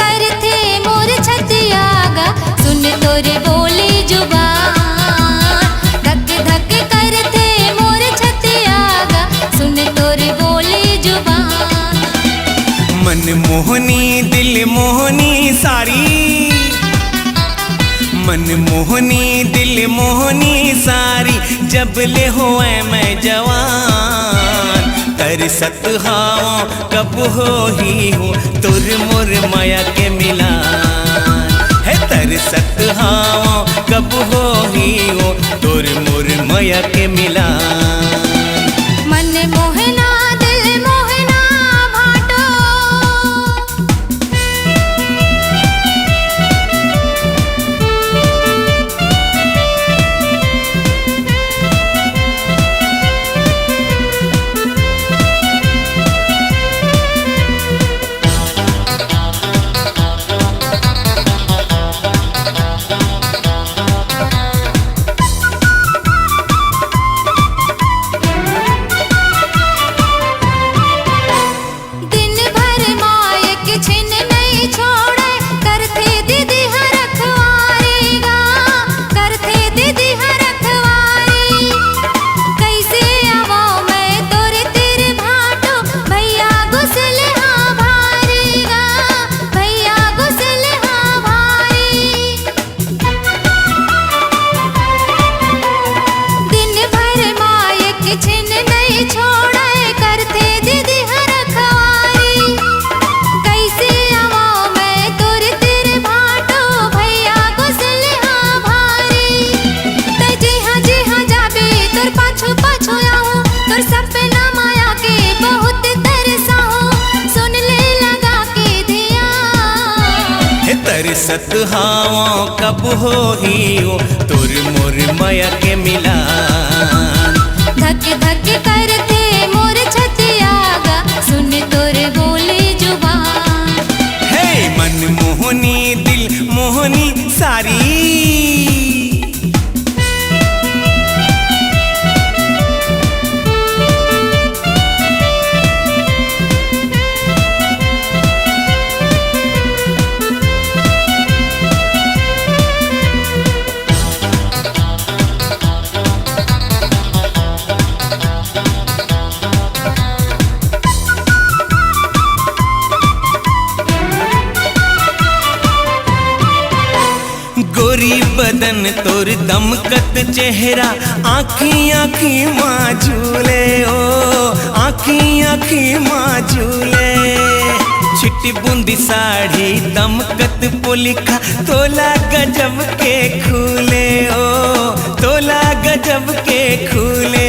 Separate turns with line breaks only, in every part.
कर थे मोर छतियागा सुन तोरे बोली जुबान। धक धक कर थे मोर छतियागा सुन तोरे बोली जुबान।
मन मोहनी दिल मोहनी सारी, मन मोहनी दिल मोहनी सारी, जब ले होए मैं जवान। तरसत हाँ कब हो ही हो तुर मोर माया के मिलान है। तरसत हाँ कब हो ही हो तुर मोर माया के मिलान।
मन मोहना दिल मोहना भाटो,
तरसत हाँ कब हो ही हो तुर मोर माया के मिलान।
धक धक कर थे मोर छतियागा सुन तोरे बोली जुबान।
हे मन मोहनी दिल मोहनी सारी, गोरी बदन तोर दमकत चेहरा, आँखी आँखी माँ झूले ओ आँखी आँखी माँ झूले। छिटी बूंदी साड़ी दमकत पुलिखा, तोला गजब के खूले ओ तोला गजब के खूले।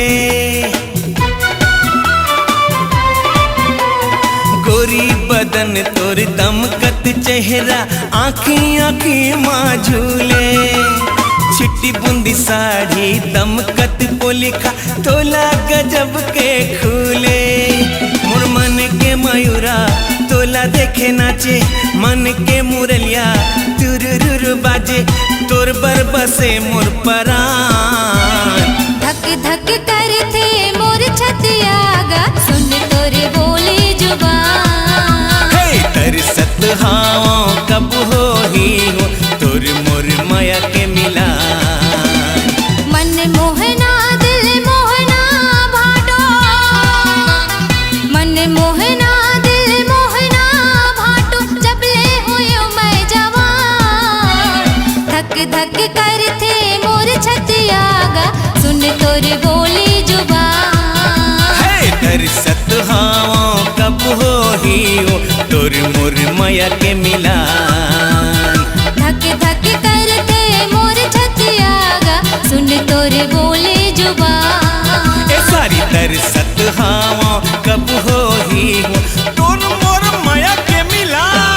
गोरी बदन तोर दमकत चेहरा, आँखी आँखी माँ झूले। छिट्टी बूंदी साड़ी दमकत पोलिखा, तोला गजब के खूले। मोर मन के मयूरा तोला देखे नाचे, मन के मुरलिया तुरुरुरु बाजे, तोर बर बसे मोर परान।
धक धक कर थे मोर छतियागा सुन तोरे बोली जुबान।
हे तरसत हाँ कब हो ही हो तोर मोर माया के मिलान।
मन मोहना दिल मोहना भाटो, मन मोहना दिल मोहना भाटो, जब ले हुयो मैं जवान। धक धक कर थे मोर छतियागा सुन तोरे बोली जुबान।
हे तरसत हाँ कब हो ही हो तोर मोर माया के मिलान।
धक धक कर थे मोर छतियागा सुन तोरे बोली जुबान।
ए सारी तरसत हाँ कब हो ही हो तोर मोर माया के मिलान।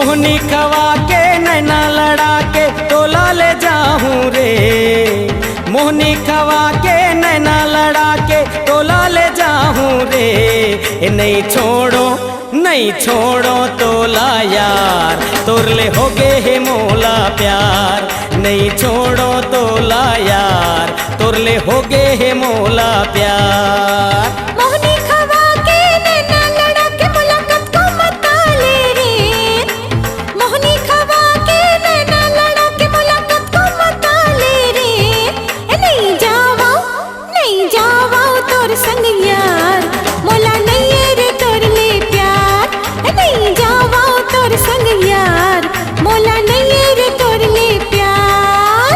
मोहनी खवा के नैना लड़ा के तोला ले जाऊं रे, मोहनी खवा के नैना लड़ा के तोला ले जाऊं रे। नहीं छोड़ो नहीं छोड़ो तोला यार, तोरले होगे है मोला प्यार। नहीं छोड़ो तोला यार, तोरले होगे है मोला प्यार।
मोहनी खवा के नैना लड़ा के मुलाकात को मता ले रे, मोहनी खवा के नैना लड़ा के मुलाकात को मता ले रे। नहीं जावा तोर संग यार, मोला नहीं रे तोर ले प्यार। नहीं जावा तोर संग यार, मोला नहीं रे तोर ले प्यार।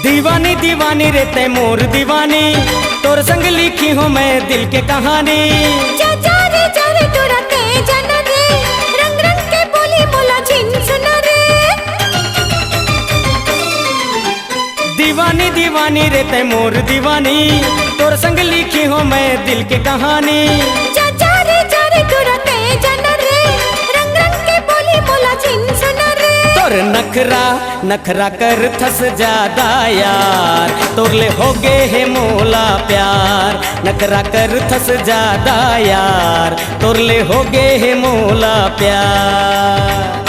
दीवानी दीवानी रे तै मोर दीवानी, तोर संग लिखी हूँ मैं दिल के कहानी।
चाचा रे तोरा ते जन रे, रंग रंग के बोली मोला झिन सुन रे।
दीवानी दीवानी रे तै मोर दीवानी, तोर संग लिखी हूँ मैं दिल के कहानी।
चाचा रे तोरा ते जन रे, रंग रंग के बोली मोला झिन सुन रे।
तोर नखरा नखरा कर थस ज्यादा यार, तोरले होगे है मोला प्यार। नखरा कर थस ज्यादा यार, तोरले होगे है मोला प्यार।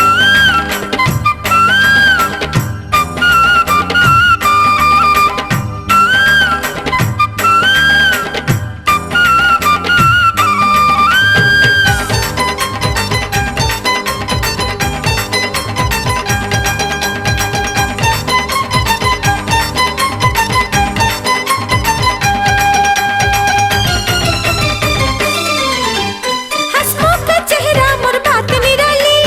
हंसमुख चेहरा मोर बात निराली,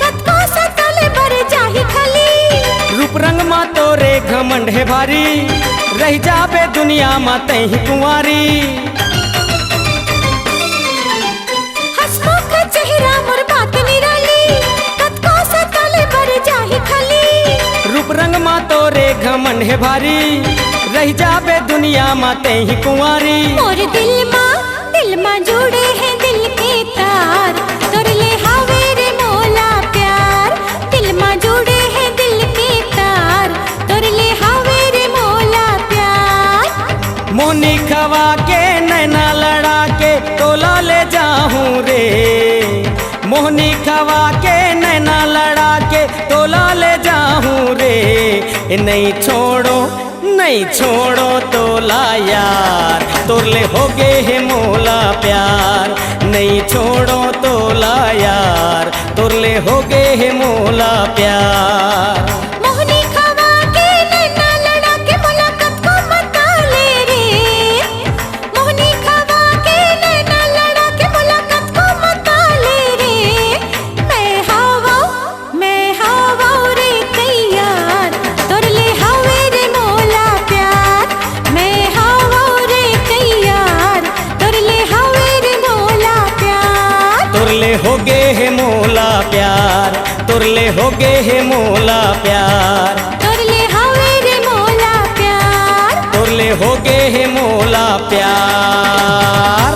कतको सताले बर जाहि खाली।
रूप रंग मा तोरे घमंड है भारी, रह जाबे दुनिया मा तही कुंवारी।
हंसमुख चेहरा मोर बात निराली, कतको सताले बर जाहि खाली।
रूप रंग मा तोरे घमंड है भारी, रह जाबे दुनिया मा तही कुंवारी।
मोर दिल मा जुड़े हैं दिल के तार, तोर ले हावे रे मोला प्यार। दिल मा जुड़े हैं दिल के तार, तोर ले हावे रे मोला प्यार।
मोहनी खवा के नैना लड़ा के तोला ले जाऊं रे, मोहनी खवा के नैना लड़ा के तोला ले जाऊं रे। नहीं छोड़ो तोला यार, तोरले होगे है मोला प्यार। नहीं छोड़ो तोला यार, तोरले होगे है मोला प्यार।
मोहनी खवा के नैना लड़ा के मुलाकात को मता ले रे, मोहनी खवा के नैना लड़ा के मुलाकात को मता ले रे। मैं हवा रे तैयार, तोर ले हावे रे मोला प्यार। मैं हवा रे तैयार, तोर ले हावे रे मोला प्यार।
तोरले होगे है मोला प्यार, तोरले होगे है मोला प्यार।
तोर ले हावे रे मोला प्यार।
तोरले होगे है मोला प्यार।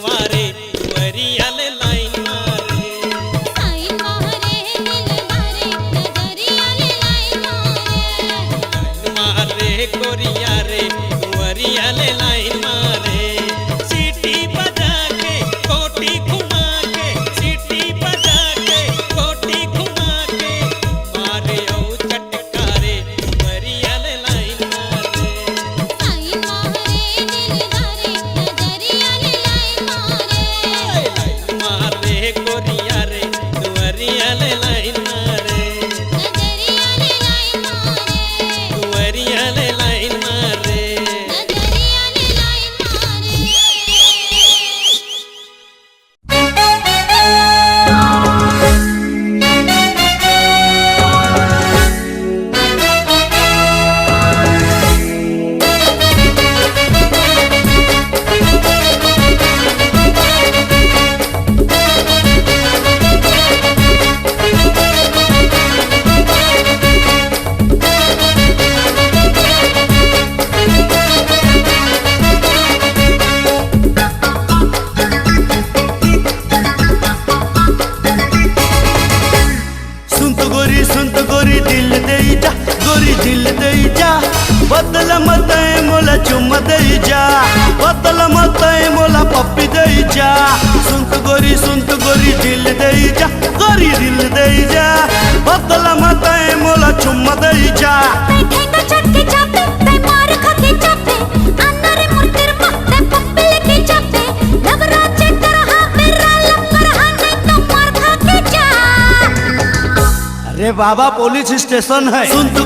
दिलवारे दुअरिया ले लाइन मारे।
लाइन मारे दिलवारे नजरिया ले लाइन मारे।
लाइन मारे गोरिया रे दुअरिया ले लाइन मारे। सीटी बजा के कोटी घुमा के, सीटी बजा के कोटी घुमा के, मारे औ चटकारे दुअरिया ले लाइन मारे।
लाइन मारे दिलवारे नजरिया ले लाइन मारे।
लाइन मारे गोरिया रे दुअरिया ले लाइन मारे।
नजरिया ले लाइन मारे।
दुअरिया ले लाइन मारे।
नजरिया ले लाइन मारे।
सुनत गोरी दिल दे जा, गोरी दिल दे जा, बदल मत मोला चुम दे जा, बदल मत मोला पप्पी दे जा। सुनत गोरी दिल दे जा, गोरी दिल दे जा, बदल मत मोला चुम दे जा।
ठेंगा चटके चापे ते मार खाके चापे अन्नरे मुर्तिर मते पप्पे लेके चापे नवराचे तरह मेरा लंबर हाने तो मार खाके जा।
अरे बाबा पुलिस स्टेशन है। सुनत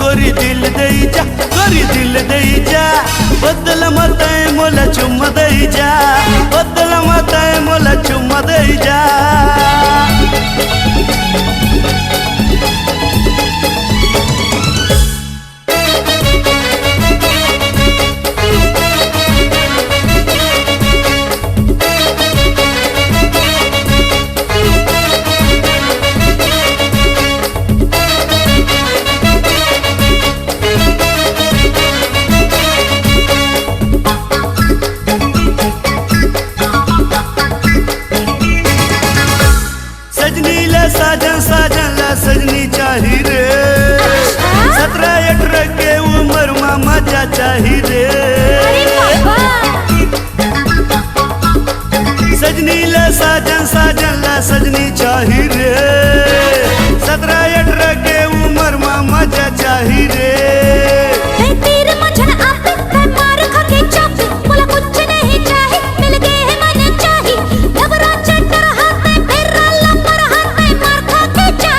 गोरी दिल दे जा, गोरी दिल दे जा, बदल मत मोला चुम दे जा, बदल मत मोला चुम दे जा। सजनी चाही रे, 17-18 के उम्र में मजा चाही रे। सजनी ला साजन ला सजनी चाही रे, 17-18 के उम्र में मजा चाही रे।
तीर मझन आपे ते मार खाके चापे बोला कुछ नहीं चाहे मिल गए है मन चाही नवराचे तरह ते मेरा लंबर हाने मार खाके जा।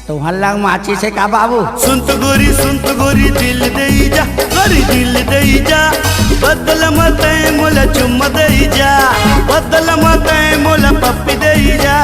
तो हल्ला माची से का बाबू।
सुनत गोरी दिल दे जा, गोरी दिल दे जा, बदल मत मोला चुम दे जा, बदल मत मोला पप्पी दे जा।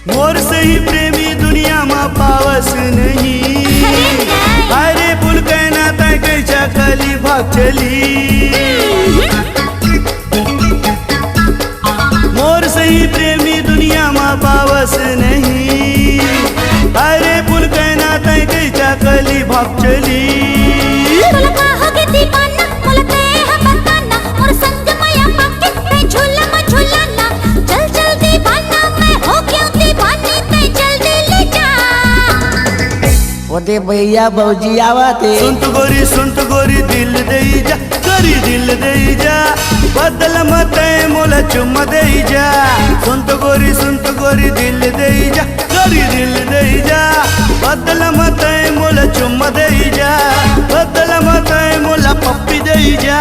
मोर से ही प्रेमी दुनिया में पावस नहीं, अरे पुल कहना तय कैसा कली भाग चली। मोर से ही प्रेमी दुनिया में पावस नहीं, अरे पुल कहना तय कैसा कली भाग चली।
ओदे भैया भौजी आवते।
सुनत गोरी दिल दे जा, गोरी दिल दे जा, बदल मत मोला चुम दे जा। सुनत गोरी दिल दे जा, गोरी दिल दे जा, बदल मत मोला चुम दे जा, बदल मत मोला पप्पी दे जा।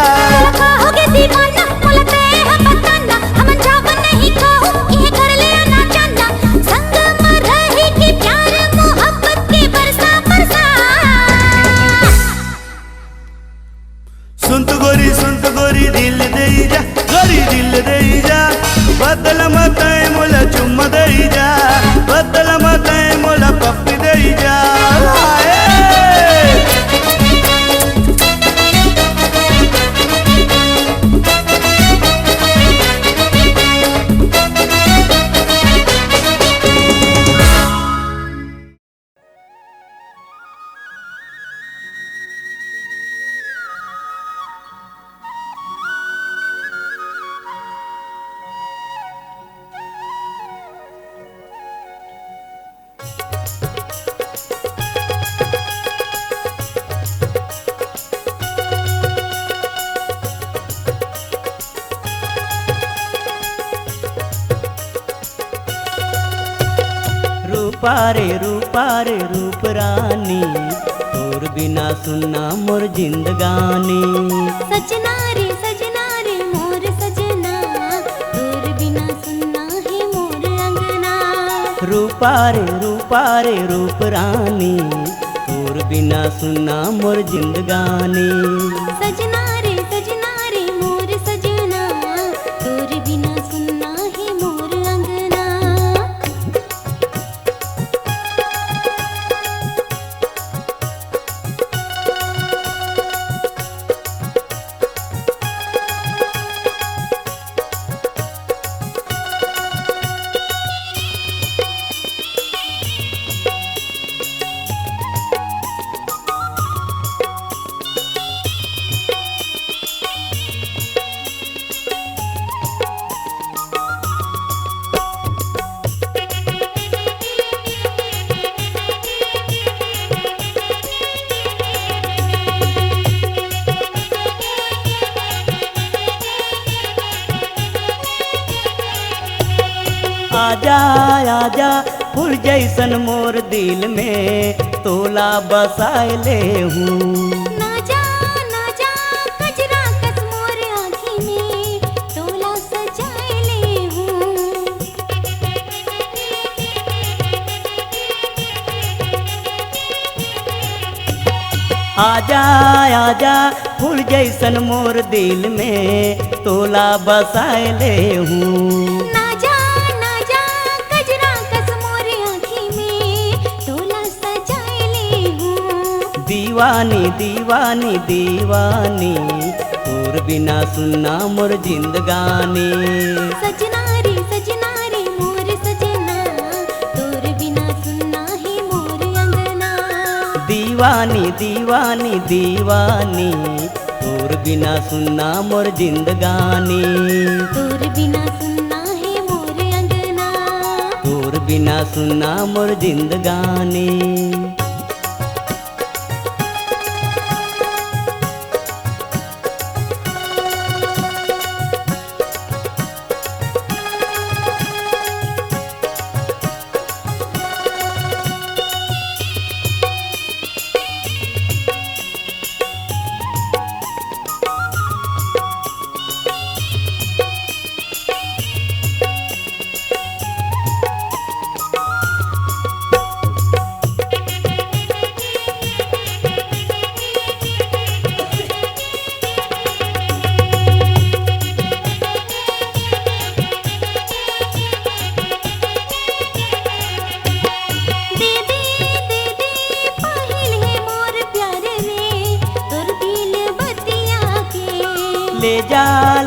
सुनत गोरी दिल दे जा गोरी दिल दे जा बदल मत मोला चुम्मा दे जा बदल मत मोला पप्पी दे जा
रूपा रे रूप रानी तोर बिना सुनना मोर जिंदगानी
सजना रे मोर सजना तोर बिना सुनना है मोर अंगना
रूपा रे रूप रानी तोर बिना सुनना मोर जिंदगानी
सजना रे मोर सजना तोर बिना सुनना है मोर अंगना
आजा आजा फूल जैसन मोर दिल में तोला बसाए ले हूँ
ना जा कजरा कस मोर आँखी में तोला सजाए ले हूँ
आजा आजा फूल जैसन मोर दिल में तोला बसाए ले हूँ
ना जा कजरा कस मोर आँखी में तोला सजाए ले हूँ
दीवानी दीवानी दीवानी तोर बिना सुनना मोर जिंदगानी
सजना रे मोर सजना तोर बिना सुनना है मोर अंगना
दीवानी दीवानी दीवानी तोर बिना सुनना मोर जिंदगानी
तोर बिना सुनना है मोर अंगना
तोर बिना सुनना मोर जिंदगानी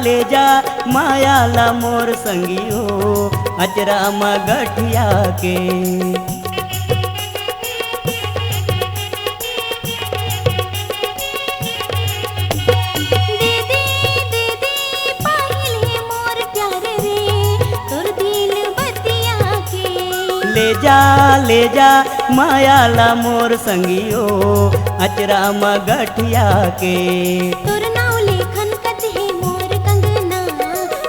ले जा मायाला मोर संगियो अचरा मगठिया के ले जा मायाला मोर संगियो अचरा मगठिया के
तोर नाव लेखन कत है मोर कंगना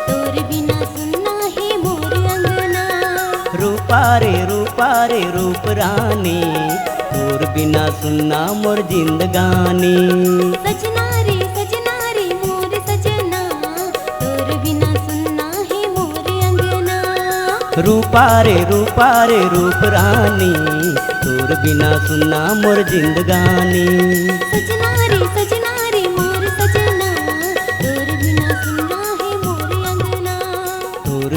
तोर बिना सुनना है मोर अंगना
रूपा रे रूप रानी तोर बिना सुनना मोर जिंदगानी
सजना रे मोर सजना तोर बिना सुनना है मोर अंगना
रूपा रे रूप रानी तोर बिना सुनना मोर जिंदगानी
सजना रे मोर सजना तोर बिना सुनना है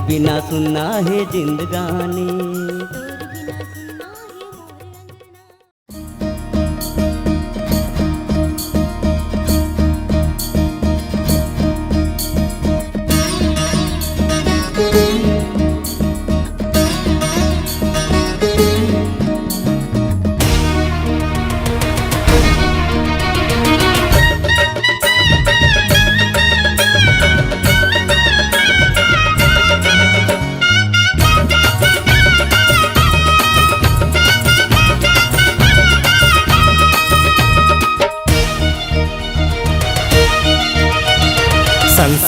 बिना सुनना है जिंदगानी।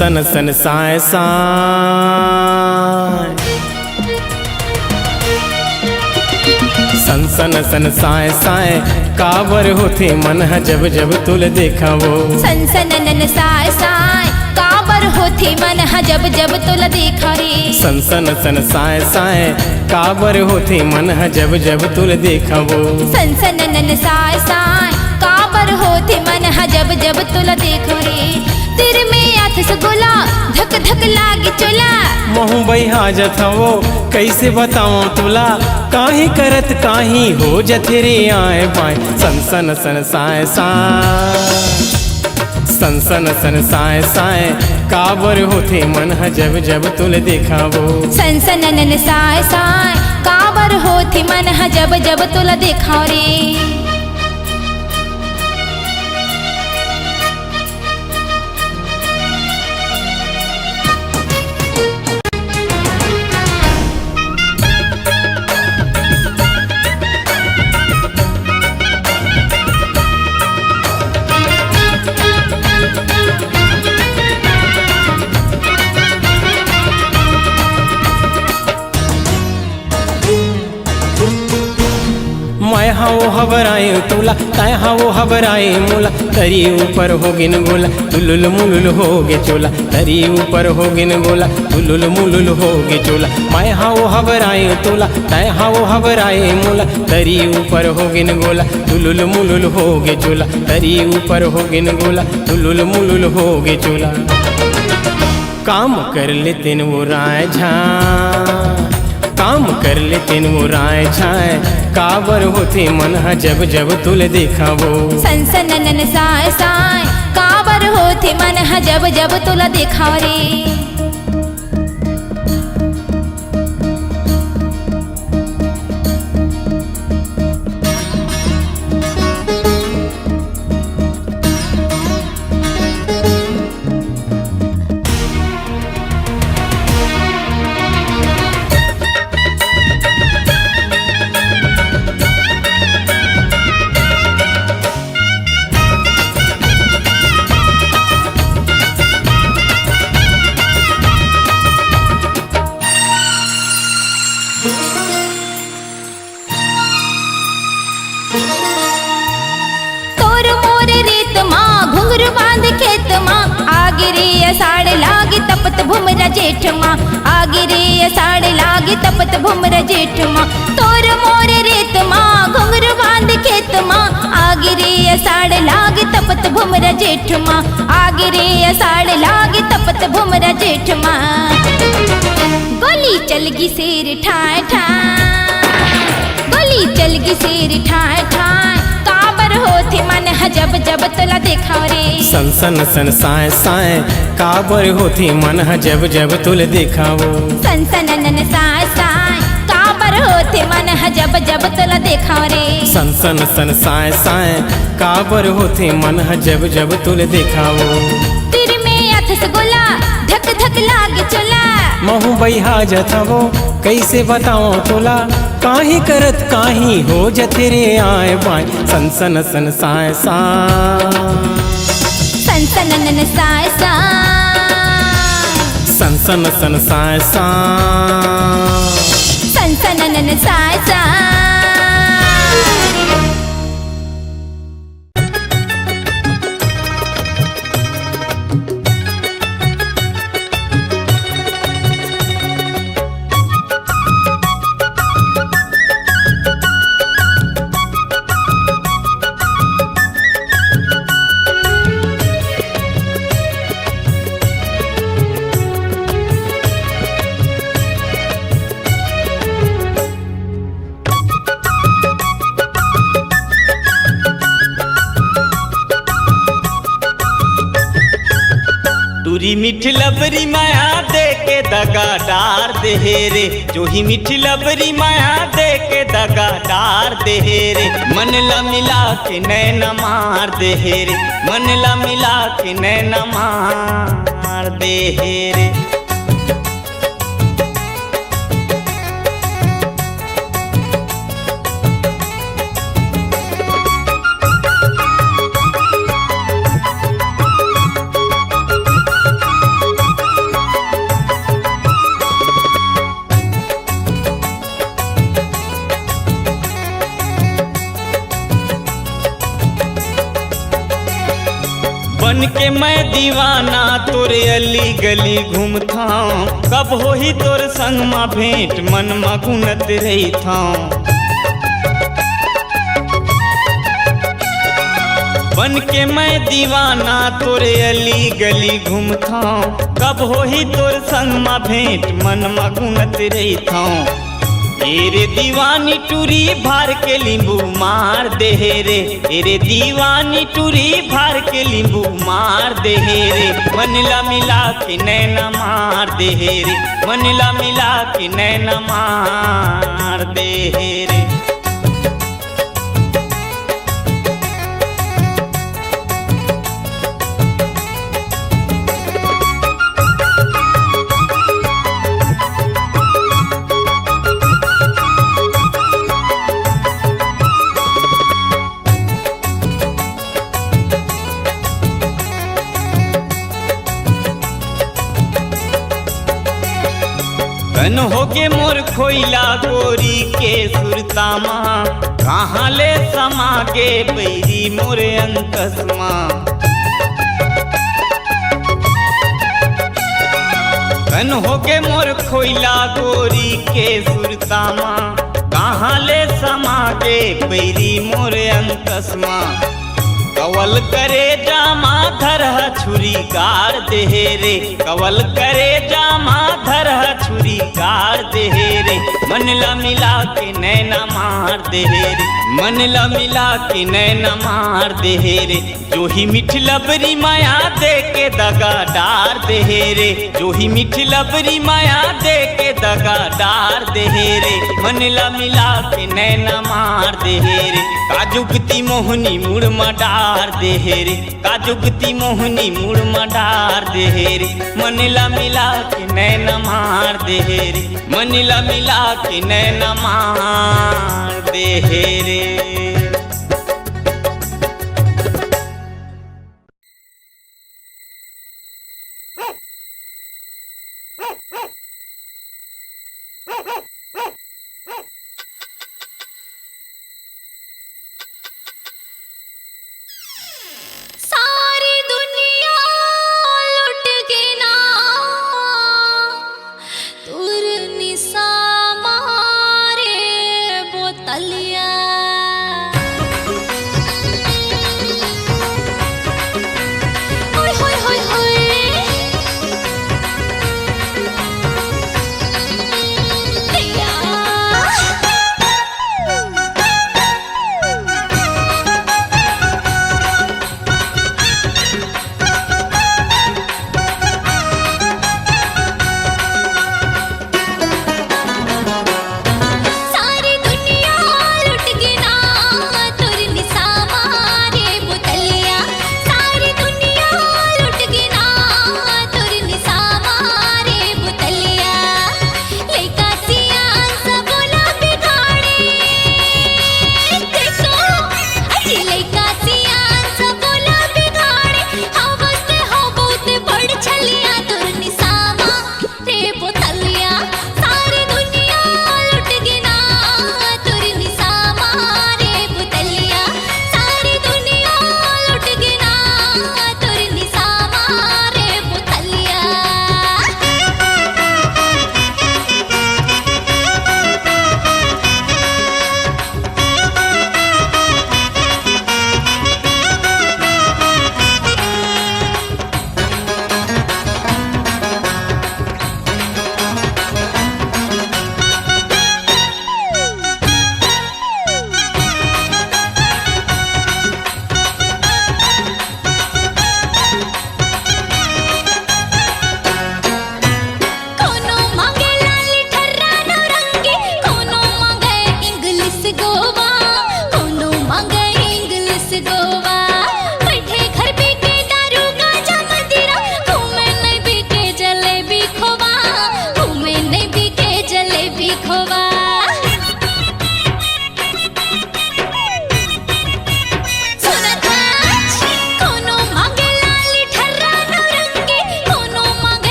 सन सन साय साय, सन सन सन साय साय, काबर होते मन है जब जब तुल देखा वो।
सन सन नन साय साय, काबर होते मन है जब जब तुल देखा रे।
सन सन सन साय साय, काबर होते मन है जब जब तुल देखा वो।
सन सन नन साय साय, काबर होते मन है जब जब तुल देखा रे। तेरे में आथस गोला धक धक लागे चोला।
महू बहाजत वो कैसे बताऊं तुला, काहे करत काहे हो जतेरे आए बाय। सन सन सन साय साय, सन सन सन साय साय, काबर होते मन है जब जब तुल देखा वो।
सन सन नन साय साय, काबर होते मन है जब जब तुल देखा रे।
मैं हाओ हबराए तुला, ताय हाओ हबराए मुला, तरी ऊपर होगिन गोला, तुलुल मुलुल होगे चोला। तरी ऊपर होगिन गोला, तुलुल मुलुल होगे चोला। मैं हाओ हबराए तुला, ताय हाओ हबराए मुला, तरी ऊपर होगिन गोला, तुलुल मुलुल होगे चोला। तरी ऊपर होगिन गोला, तुलुल मुलुल होगे चोला। काम कर लेते न वो राय झा, काम कर लेते न वो राय झाए, काबर होते मन है जब जब तुल देखा वो।
सन सन नन साय साय, काबर होते मन है जब जब तुल देखा रे। तोर मोर रेत माँ घुंघरू बांध खेत माँ, आगे रे साड़ लागे तपत भुमरा जेठ माँ। आगे रे साड़ लागे तपत भुमरा जेठ माँ। तोर मोर रेत माँ घुंघरू बांध खेत माँ, आगे रे साड़ लागे तपत भुमरा जेठ माँ। आगे रे साड़ लागे तपत भुमरा जेठ माँ। गोली चलगी शेर ठाय ठाय, गोली चलगी शेर ठाय ठाय, काबर होते मन है जब जब तुला देखा रे।
सन सन सन साय साय, काबर होते मन है जब जब तुल देखा वो।
सन सन नन साय साय, काबर होते मन है जब जब तुला देखा रे।
सन सन सन साय साय, काबर होते मन है जब जब तुल देखा वो।
तेरे में अथस गोला धक धक लागे चोला।
महू बहाजत वो कैसे बताऊं तुला, काहे करत काहे हो जतेरे आए बाय। सन सन सन साय साय,
सन सन नन साय साय,
सन सन सन साय साय,
सन सन नन साय साय।
टूरी मीठी लबरी माया दे के दगा डार दे रे, जो ही मीठी लबरी माया दे के दगा डार दे रे। मन ला मिला के नैना मार दे रे, मन ला मिला के नैना मार दे रे। बन के मैं दीवाना तोरे अली गली घूमता, कब हो ही तोर संग मा भेंट मन मा गुनत रही था। बन के मैं दीवाना तोरे अली गली घूमता, कब हो ही तोर संग मा भेंट मन मा गुनत रही था। तेरे दीवानी टूरी भार के लींबू मार दे रे, तेरे दीवानी टूरी भार के लींबू मार दे रे। मन ला मिला के नैना मार दे रे, मन ला मिला के नैना मार दे रे। कन होगे मोर खोइला गोरी के सुरतामा, कहाँ ले समागे बैरी मोरे अंकसमा। कन होगे मोर खोइला गोरी के सुरतामा, कहाँ ले समागे बैरी मोरे अंकसमा। कवल करे जामा धरह छुरी गाड़ दे रे, कवल करे जामा धरह छुरी गाड़ दे रे। मन ला मिला के नैना मार दे रे, मन ला मिला के नैना मार दे रे। जो ही मीठी लबरी माया दे के दगा डार दे रे, जो ही मीठी लबरी माया दे के दगा डार दे रे। मन ला मिला के नैना मार दे रे। काजुगती मोहनी मुड़ डार दे रे, काजुगती मोहनी मुड़ डार दे रे। मन ला मिला के नैना मार दे रे, मन ला मिला के नैना मार दे रे।
सारी दुनिया लुट के ना तुर निशा मारे बोतलिया। होय होय होय होय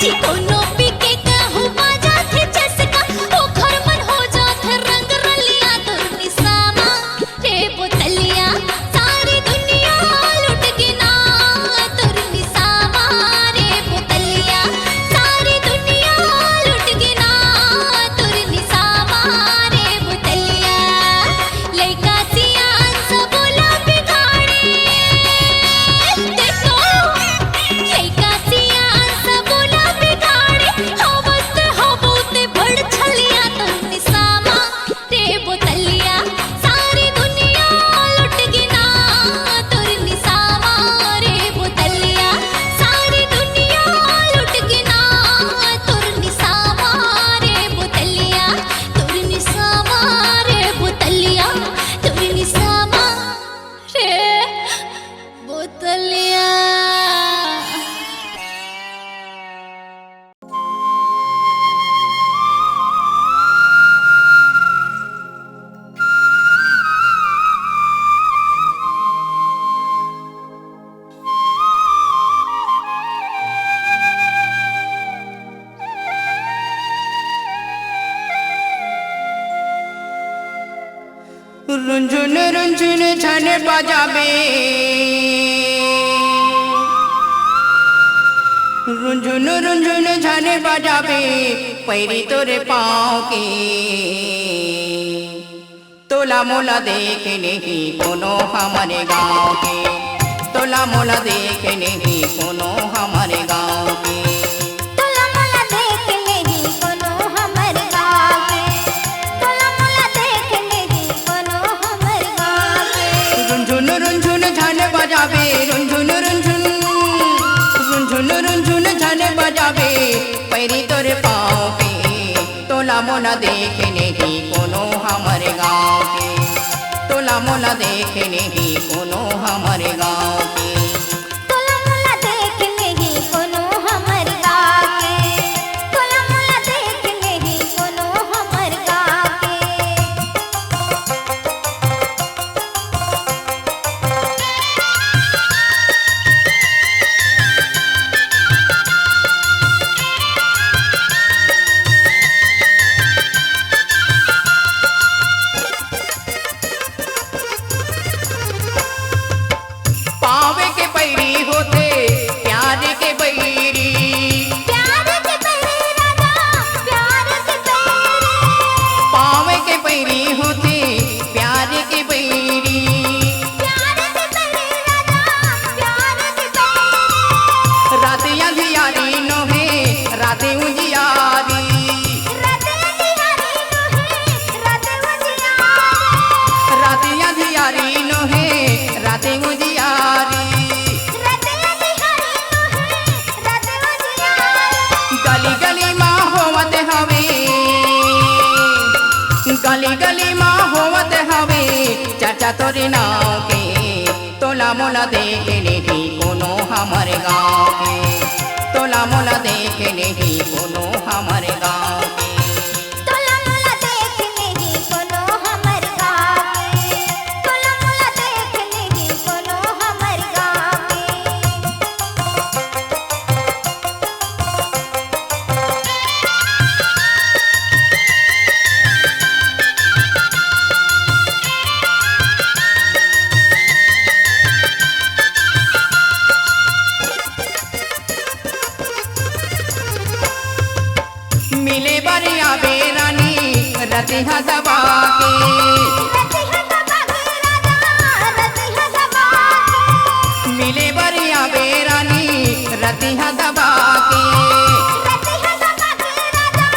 जी कोनो पी के कहूँ बाजा थे चसका ओखर मन हो जात रंग रलिया तोर निशामा रे बोतलिया सारी दुनिया लुट गिना तोर निशामा रे बोतलिया सारी दुनिया लुट गिना तोर निशामा रे बोतलिया लइका सियान सब बोला बिगाड़े देखो लइका सियान सब बोला बिगाड़े हवत हबूत बड़ छलिया तोर निशामा रे बोतलिया सारी दुनिया लुट गिना तोर निशामा रे बोतलिया सारी दुनिया लुट गिना तोर निशामा रे बोतलिया तोर निशामा रे बोतलिया तोर निशामा रे बोतलिया।
रुंझुन रुंझुन छन बजाबे रुंझुन रुंझुन छन बजाबे पैरी तोरे पाँव के तोला मोला देख नहीं कोनो हमारे गाँव के तोला मोला देख नहीं कोनो हमारे गाँव के
तोला मोला देख लेही कोनो हमर गाँव के तोला मोला देख लेही कोनो हमर गाँव के
रुंझुन रुंझुन छन बजाबे रुंझुन रुंझुन रुंझुन रुंझुन छन बजाबे पैरी तोरे पाँव के तोला मोला देख नहीं कोनो हमारे गाँव के तोला मोला देख नहीं कोनो हमारे गाँव के
तोला मोला देख लेही कोनो हमर गाँव के तोला मोला देख लेही कोनो हमर गाँव के।
पावे के पैरी होते प्यार के बैरी
प्यार के पैरी राजा प्यार के पैरी
पावे के पैरी होते प्यार के बैरी
प्यार के पैरी राजा प्यार के पैरी
रात अंधियारी नो है रात उजियारी
रात अंधियारी नो है रात उजियारी
रात अंधियारी नो है रात उजियारी
रात अंधियारी नो है रात उजियारी
गली गली माँ होवत हवे गली गली माँ होवत हवे चाचा तोरे नाव के तोला मोला देख नहीं कोनो हमारे गाँव के तोला मोला देख नहीं कोनो हमारे गाँव के
तोला मोला देख लेही कोनो हमर गाँव के तोला मोला देख लेही कोनो हमर गाँव के।
मिले बरिया बेरानी रतिहा दबा के
रतिहा दबा के राजा रतिहा दबा के
मिले बरिया बेरानी रतिहा दबा के
रतिहा दबा के राजा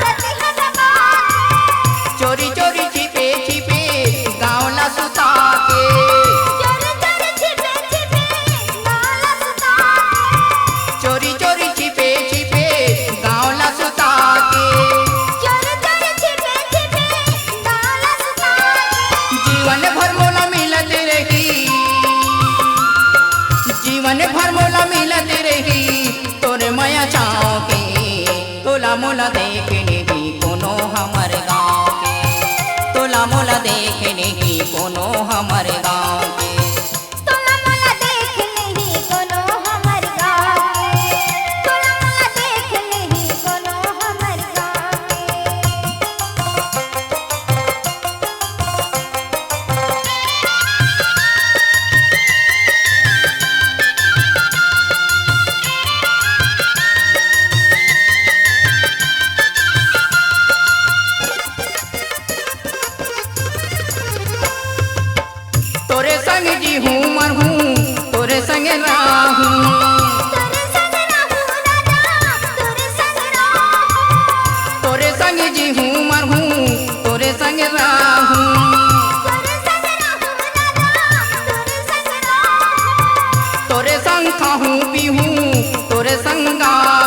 रतिहा दबा के
चोरी चोरी छिपे छिपे गाँव ला सुता के
चोरी चोरी छिपे छिपे नाला सुता
चोरी चोरी छिपे छिपे गाँव ला सुता के
चोरी चोरी छिपे छिपे नाला सुता
जीवन भर मोला मिलत रही जीवन भर मोला मिलत रही तोरे माया चाव के तोला मोला देख नहीं कोनो हमारे गाँव के तोला मोला देख नहीं कोनो हमारे गाँव के
तोला मोला देख लेही कोनो हमर गाँव के तोला मोला देख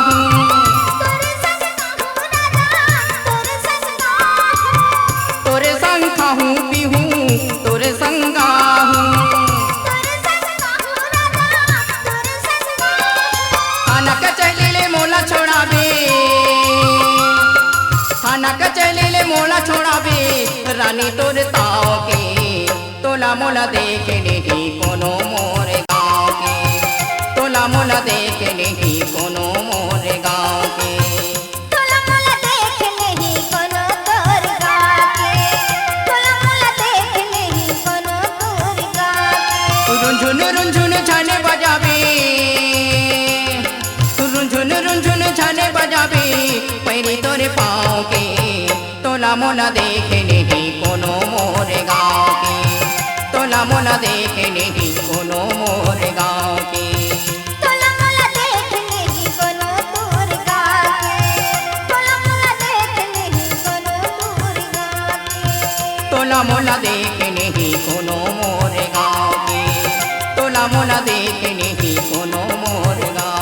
हूँ तोरे संग खाहूँ पीहूँ तोरे संग गाहूँ थाना कचहरी ले मोला छोड़ाबे थाना कचहरी ले मोला छोड़ाबे रानी तोर ताव के तोला मोला देख नहीं कोनो मोर गाँव के तोला मोला देख नहीं कोनो मोर गाँव के
तोला मोला देख नहीं कोनो तोर गाँव के तोला मोला देख नहीं कोनो तोर गाँव के
रुंझुन रुंझुन छाने बजाबे रुंझुन छाने बजाबे पैरी तोरे पाँव के तोला मोला देख नहीं कोनो मोर गाँव के तोला मोला देख नहीं कोनो मोर गाँव के
तोला मोला देख नहीं कोनो तोर गाँव के तोला मोला देख नहीं कोनो तोर गाँव के
तोला मोला देख नहीं कोनो मोर गाँव के तोला मोला देख नहीं कोनो मोर गाँव